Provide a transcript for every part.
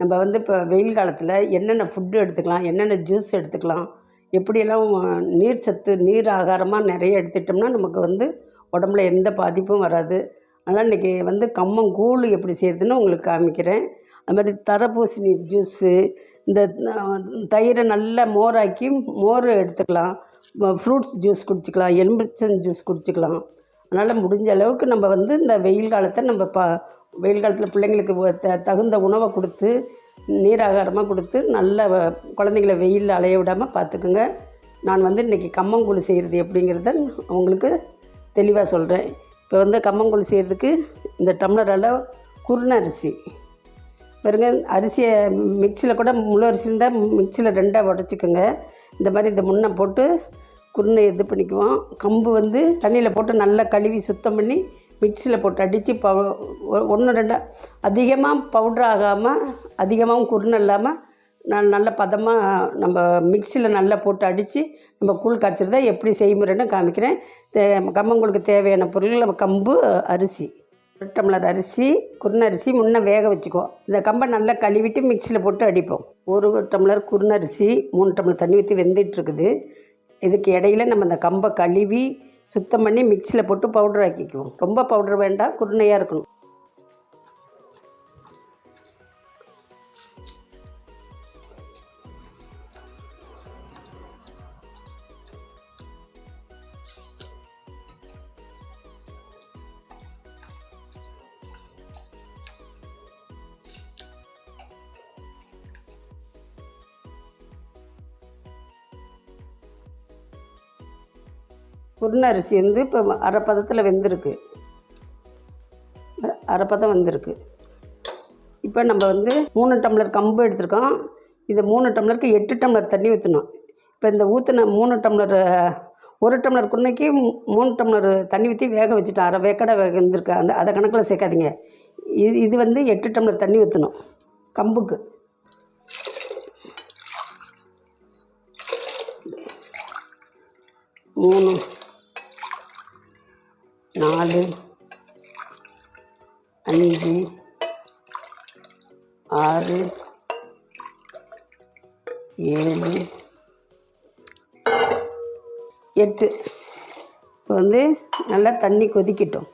நம்ம வந்து இப்போ வெயில் காலத்தில் என்னென்ன ஃபுட்டு எடுத்துக்கலாம், என்னென்ன ஜூஸ் எடுத்துக்கலாம், எப்படியெல்லாம் நீர் சத்து நீர் ஆகாரமாக நிறைய எடுத்துக்கிட்டோம்னா நமக்கு வந்து உடம்புல எந்த பாதிப்பும் வராது. அதனால் இன்றைக்கி வந்து கம்மங்கூழ் எப்படி செய்கிறதுன்னு உங்களுக்கு காமிக்கிறேன். அது மாதிரி தர்பூசணி ஜூஸு, இந்த தயிரை நல்லா மோராக்கி மோர் எடுத்துக்கலாம், ஃப்ரூட்ஸ் ஜூஸ் குடிச்சிக்கலாம், எலுமிச்சம் ஜூஸ் குடிச்சிக்கலாம். அதனால் முடிஞ்ச அளவுக்கு நம்ம வந்து இந்த வெயில் காலத்தை நம்ம வெயில் காலத்தில் பிள்ளைங்களுக்கு தகுந்த உணவை கொடுத்து நீராகாரமாக கொடுத்து நல்ல குழந்தைங்கள வெயிலில் அலைய விடாமல் பார்த்துக்குங்க. நான் வந்து இன்றைக்கி கம்மங்கூழ் செய்கிறது எப்படிங்கிறத உங்களுக்கு தெளிவாக சொல்கிறேன். இப்போ வந்து கம்மங்கூழ் செய்கிறதுக்கு இந்த டம்ளரால் குருணை அரிசி பாருங்க, அரிசியை மிக்சியில் கூட முழு அரிசி இருந்தால் மிக்சியில் 2ஆக உடச்சிக்கோங்க. இந்த மாதிரி இந்த முன்னை போட்டு குருணை இது பண்ணிக்குவோம். கம்பு வந்து தண்ணியில் போட்டு நல்லா கழுவி சுத்தம் பண்ணி மிக்சியில் போட்டு அடித்து 1 2 அதிகமாக பவுட்ரு ஆகாமல் அதிகமாகவும் குருணை இல்லாமல் நல்ல பதமாக நம்ம மிக்சியில் நல்லா போட்டு அடித்து நம்ம கூழ் காய்ச்சிறத எப்படி செய்முறைன்னு காமிக்கிறேன். கம்மங்கூழுக்கு தேவையான பொருட்கள் நம்ம கம்பு, அரிசி 1 டம்ளர் அரிசி, குருணை அரிசி முன்னே வேக வச்சுக்குவோம். இந்த கம்பை நல்லா கழுவிட்டு மிக்சியில் போட்டு அடிப்போம். 1 டம்ளர் குருணை அரிசி 3 டம்ளர் தண்ணி ஊற்றி வெந்துட்டுருக்குது. இதுக்கு இடையில நம்ம இந்த கம்பை கழுவி சுத்தம் பண்ணி மிக்சியில் போட்டு பவுடர் ஆக்கிக்குவோம். ரொம்ப பவுடர் வேண்டாம், குருணையாக இருக்கணும். குருணை அரிசி வந்து இப்போ அரை பதத்தில் வெந்திருக்கு, அரை பதம் வந்திருக்கு. இப்போ நம்ம வந்து 3 டம்ளர் கம்பு எடுத்துருக்கோம். இது 3 டம்ளருக்கு 8 டம்ளர் தண்ணி ஊற்றணும். இப்போ இந்த ஊற்றின 3 டம்ளர் 1 டம்ளர் குருணைக்கு 3 டம்ளர் தண்ணி ஊற்றி வேக வச்சுட்டேன். அரை வேக்கடை வெந்திருக்கு. அதை கணக்கில் சேர்க்காதீங்க. இது வந்து 8 டம்ளர் தண்ணி ஊற்றணும் கம்புக்கு. மூணு 4 5 6 7 8. இப்போ வந்து நல்லா தண்ணி கொதிக்கட்டும்.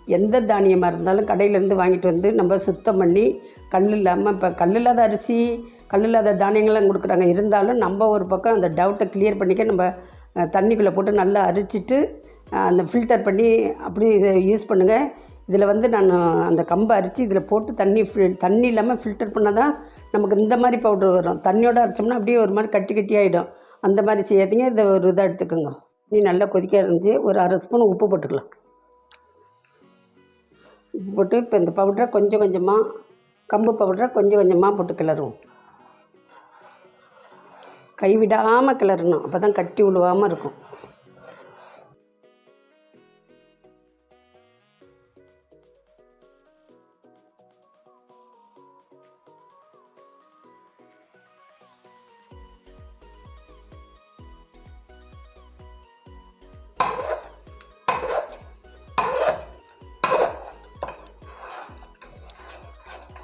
எந்த தானியமாக இருந்தாலும் கடையிலேருந்து வாங்கிட்டு வந்து நம்ம சுத்தம் பண்ணி கல் இல்லாமல், இப்போ கல் இல்லாத அரிசி கல் இல்லாத தானியங்கள்லாம் கொடுக்குறாங்க. இருந்தாலும் நம்ம ஒரு பக்கம் அந்த டவுட்டை கிளியர் பண்ணிக்க நம்ம தண்ணிக்குள்ளே போட்டு நல்லா அரிச்சிட்டு அந்த ஃபில்டர் பண்ணி அப்படி இதை யூஸ் பண்ணுங்கள். இதில் வந்து நான் அந்த கம்பை அரித்து இதில் போட்டு தண்ணி இல்லாமல் ஃபில்டர் பண்ணால் தான் நமக்கு இந்த மாதிரி பவுட்ரு வரும். தண்ணியோடு அரைச்சோம்னா அப்படியே ஒரு மாதிரி கட்டி ஆகிடும். அந்த மாதிரி செய்யாதீங்க. இதை ஒரு இதாக எடுத்துக்கோங்க. நீ நல்லா கொதிக்க ஆரம்பிச்சு ஒரு அரை ஸ்பூன் உப்பு போட்டுக்கலாம். உப்பு போட்டு இப்போ இந்த பவுடரை கொஞ்சம் கொஞ்சமாக, கம்பு பவுடரை கொஞ்சம் கொஞ்சமாக போட்டு கிளறுவோம். கைவிடாமல் கிளறணும், அப்போ தான் கட்டி விழுவாமல் இருக்கும்.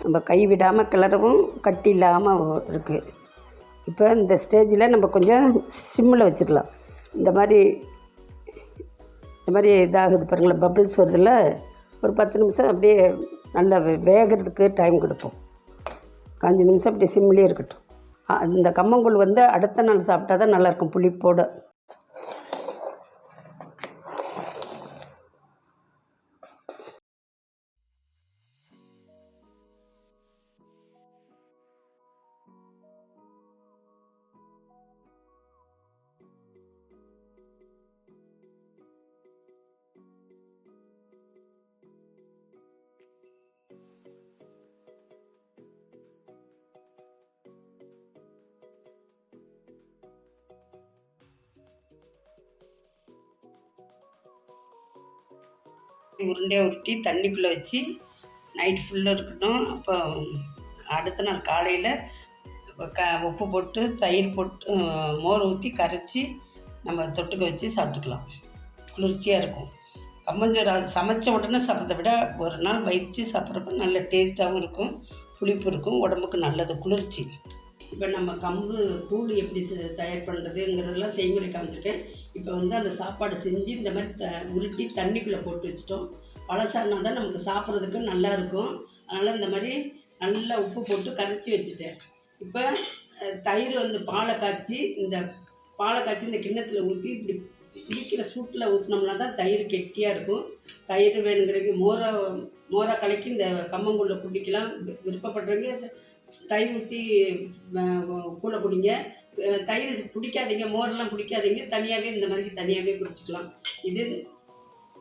நம்ம கைவிடாமல் கிளறவும் கட்டி இல்லாமல் இருக்குது. இப்போ இந்த ஸ்டேஜில் நம்ம கொஞ்சம் சிம்மில் வச்சுக்கலாம். இந்த மாதிரி இதாகுது பாருங்களேன், பபிள்ஸ் வருதில்ல, ஒரு 10 நிமிஷம் அப்படியே நல்லா வேகிறதுக்கு டைம் கொடுப்போம். 5 நிமிஷம் அப்படியே சிம்மிலே இருக்கட்டும். இந்த கம்மங்கூழ் வந்து அடுத்த நாள் சாப்பிட்டா தான் நல்லாயிருக்கும் புளிப்போடு. உருண்டையாக உருட்டி தண்ணிக்குள்ளே வச்சு நைட் ஃபுல்லாக இருக்கட்டும். அப்போ அடுத்த நாள் காலையில் உப்பு போட்டு தயிர் போட்டு மோர் ஊற்றி கரைச்சி நம்ம தொட்டுக்க வச்சு சாப்பிட்டுக்கலாம். குளிர்ச்சியாக இருக்கும். கம்மஞ்சோறு அது சமைச்ச உடனே சாப்பிட்றத விட ஒரு நாள் வச்சு சாப்பிட்றப்ப நல்ல டேஸ்ட்டாகவும் இருக்கும், புளிப்பு இருக்கும், உடம்புக்கு நல்லது, குளிர்ச்சி. இப்போ நம்ம கம்பு கூழ் எப்படி தயார் பண்ணுறதுங்கிறதெல்லாம் செய்முறை காமிச்சிருக்கேன். இப்போ வந்து அந்த சாப்பாடு செஞ்சு இந்த மாதிரி உருட்டி தண்ணிக்குள்ளே போட்டு வச்சுட்டோம். பழசானா தான் நமக்கு சாப்பிட்றதுக்கு நல்லாயிருக்கும். அதனால் இந்த மாதிரி நல்லா உப்பு போட்டு கரைச்சி வச்சுட்டேன். இப்போ தயிர் வந்து பாலை காய்ச்சி இந்த கிண்ணத்தில் ஊற்றி இப்படி பிடிக்கிற சூட்டில் ஊற்றினோம்னா தான் தயிர் கெட்டியாக இருக்கும். தயிர் வேணுங்கிறவங்க மோரை கலக்கி இந்த கம்மங்கூழில் குடிக்கலாம். விருப்பப்படுறவங்க தயிர் ஊற்றி கூழ குடிங்க. தயிர் குடிக்காதீங்க, மோரெல்லாம் குடிக்காதீங்க, தனியாகவே இந்த மாதிரி தனியாகவே குடிச்சிக்கலாம். இது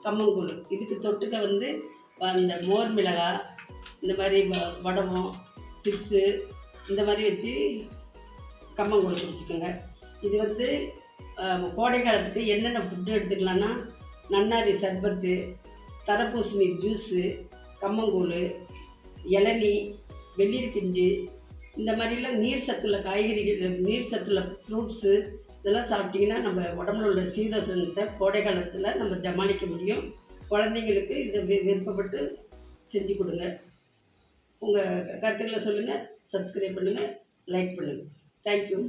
கம்மங்கூழ். இதுக்கு தொட்டுக்க வந்து இந்த மோர் மிளகாய், இந்த மாதிரி வடகம், சிப்ஸு இந்த மாதிரி வச்சு கம்மங்கூழ் குடிச்சிக்கோங்க. இது வந்து கோடை காலத்துக்கு என்னென்ன ஃபுட்டு எடுத்துக்கலான்னா, நன்னாரி சர்பத்து, தரப்பூசணி ஜூஸு, கம்மங்கூழ், இளநீ, வெள்ளரி பிஞ்சு, இந்த மாதிரிலாம் நீர் சத்துள்ள காய்கறிகள், நீர் சத்துள்ள ஃப்ரூட்ஸு இதெல்லாம் சாப்பிட்டிங்கன்னா நம்ம உடம்புல உள்ள சீதோஷணத்தை கோடை காலத்தில் நம்ம சமாளிக்க முடியும். குழந்தைங்களுக்கு இதை விருப்பப்பட்டு செஞ்சு கொடுங்க. உங்கள் கருத்துக்களை சொல்லுங்கள், சப்ஸ்கிரைப் பண்ணுங்கள், லைக் பண்ணுங்கள். தேங்க்யூ.